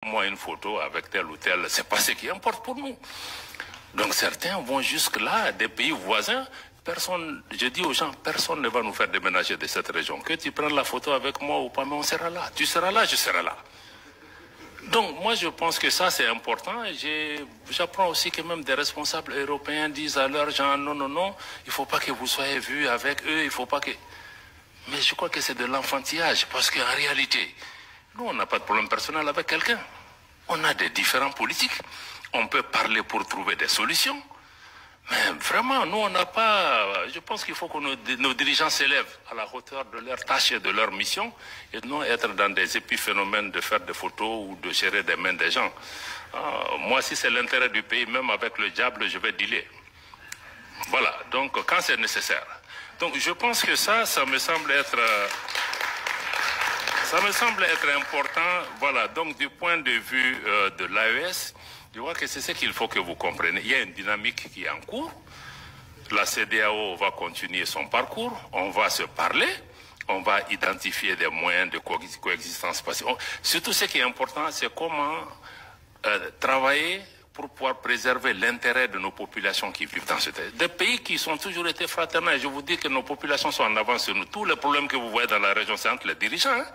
Moi, une photo avec tel ou tel, c'est pas ce qui importe pour nous. Donc certains vont jusque-là, des pays voisins. Personne, je dis aux gens, personne ne va nous faire déménager de cette région. Que tu prennes la photo avec moi ou pas, mais on sera là. Tu seras là, je serai là. Donc moi je pense que ça c'est important. J'apprends aussi que même des responsables européens disent à leurs gens, non, non, non, il ne faut pas que vous soyez vus avec eux, il ne faut pas que... Mais je crois que c'est de l'enfantillage, parce qu'en réalité, nous on n'a pas de problème personnel avec quelqu'un. On a des différends politiques, on peut parler pour trouver des solutions. Mais vraiment, nous, on n'a pas... Je pense qu'il faut que nos dirigeants s'élèvent à la hauteur de leur tâche et de leur mission et non être dans des épiphénomènes de faire des photos ou de gérer des mains des gens. Moi, si c'est l'intérêt du pays, même avec le diable, je vais dealer. Voilà, donc quand c'est nécessaire. Donc je pense que ça me semble être... Ça me semble être important, voilà, donc du point de vue de l'AES, je vois que c'est ce qu'il faut que vous compreniez. Il y a une dynamique qui est en cours. La CEDEAO va continuer son parcours. On va se parler. On va identifier des moyens de coexistence pacifique. Surtout, ce qui est important, c'est comment travailler pour pouvoir préserver l'intérêt de nos populations qui vivent dans ce pays. Des pays qui ont toujours été fraternels. Je vous dis que nos populations sont en avance sur nous. Tous les problèmes que vous voyez dans la région, c'est entre les dirigeants. Hein?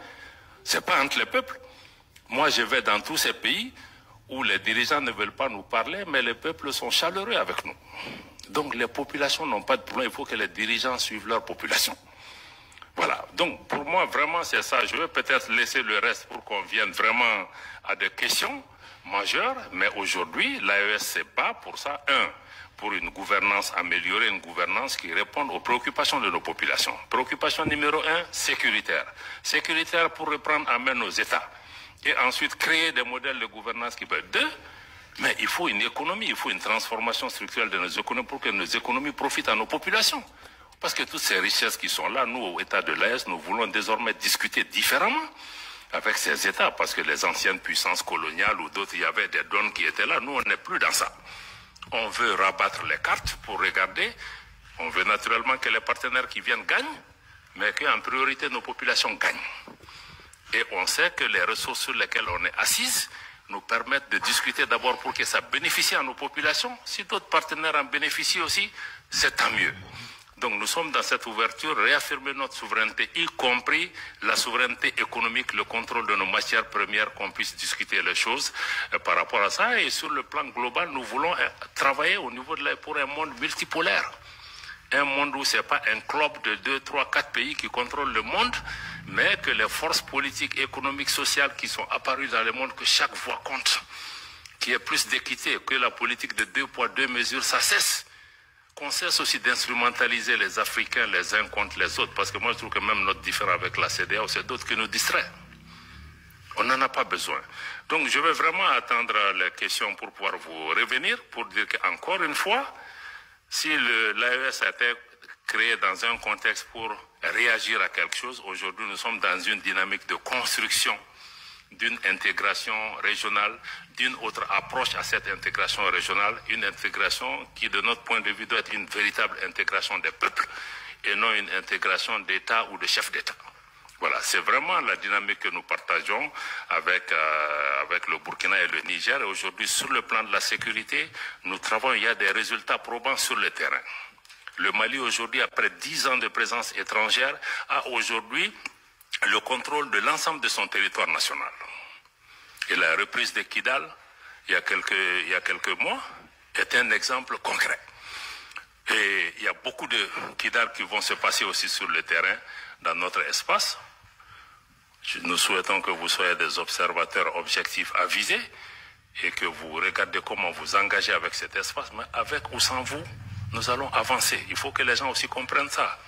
Ce n'est pas entre les peuples. Moi, je vais dans tous ces pays où les dirigeants ne veulent pas nous parler, mais les peuples sont chaleureux avec nous. Donc les populations n'ont pas de problème, il faut que les dirigeants suivent leur population. Voilà, donc pour moi vraiment c'est ça. Je vais peut-être laisser le reste pour qu'on vienne vraiment à des questions majeures, mais aujourd'hui l'AES se bat pour ça. Pour une gouvernance, améliorer une gouvernance qui réponde aux préoccupations de nos populations. Préoccupation numéro 1, sécuritaire. Sécuritaire pour reprendre en main nos États. Et ensuite créer des modèles de gouvernance qui peuvent être deux, mais il faut une économie, il faut une transformation structurelle de nos économies pour que nos économies profitent à nos populations. Parce que toutes ces richesses qui sont là, nous, au État de l'AES, nous voulons désormais discuter différemment avec ces États, parce que les anciennes puissances coloniales ou d'autres, il y avait des donnes qui étaient là. Nous, on n'est plus dans ça. On veut rabattre les cartes pour regarder. On veut naturellement que les partenaires qui viennent gagnent, mais qu'en priorité, nos populations gagnent. Et on sait que les ressources sur lesquelles on est assise nous permettent de discuter d'abord pour que ça bénéficie à nos populations. Si d'autres partenaires en bénéficient aussi, c'est tant mieux. Donc nous sommes dans cette ouverture, réaffirmer notre souveraineté, y compris la souveraineté économique, le contrôle de nos matières premières, qu'on puisse discuter les choses par rapport à ça. Et sur le plan global, nous voulons travailler au niveau pour un monde multipolaire. Un monde où ce n'est pas un club de 2, 3, 4 pays qui contrôlent le monde, mais que les forces politiques, économiques, sociales qui sont apparues dans le monde, que chaque voix compte, qu'il y ait plus d'équité, que la politique de 2 poids, 2 mesures, ça cesse. Qu'on cesse aussi d'instrumentaliser les Africains les uns contre les autres, parce que moi je trouve que même notre différend avec la CEDEAO, c'est d'autres qui nous distraient. On n'en a pas besoin. Donc je vais vraiment attendre les questions pour pouvoir vous revenir, pour dire qu'encore une fois, si l'AES a été créé dans un contexte pour réagir à quelque chose, aujourd'hui nous sommes dans une dynamique de construction d'une intégration régionale, d'une autre approche à cette intégration régionale, une intégration qui, de notre point de vue, doit être une véritable intégration des peuples et non une intégration d'État ou de chefs d'État. Voilà, c'est vraiment la dynamique que nous partageons avec le Burkina et le Niger. Et aujourd'hui, sur le plan de la sécurité, nous travaillons, il y a des résultats probants sur le terrain. Le Mali, aujourd'hui, après 10 ans de présence étrangère, a aujourd'hui le contrôle de l'ensemble de son territoire national. Et la reprise de Kidal, il y a quelques mois, est un exemple concret. Et il y a beaucoup de Kidal qui vont se passer aussi sur le terrain dans notre espace. Nous souhaitons que vous soyez des observateurs objectifs avisés et que vous regardez comment vous engagez avec cet espace, mais avec ou sans vous, nous allons avancer. Il faut que les gens aussi comprennent ça.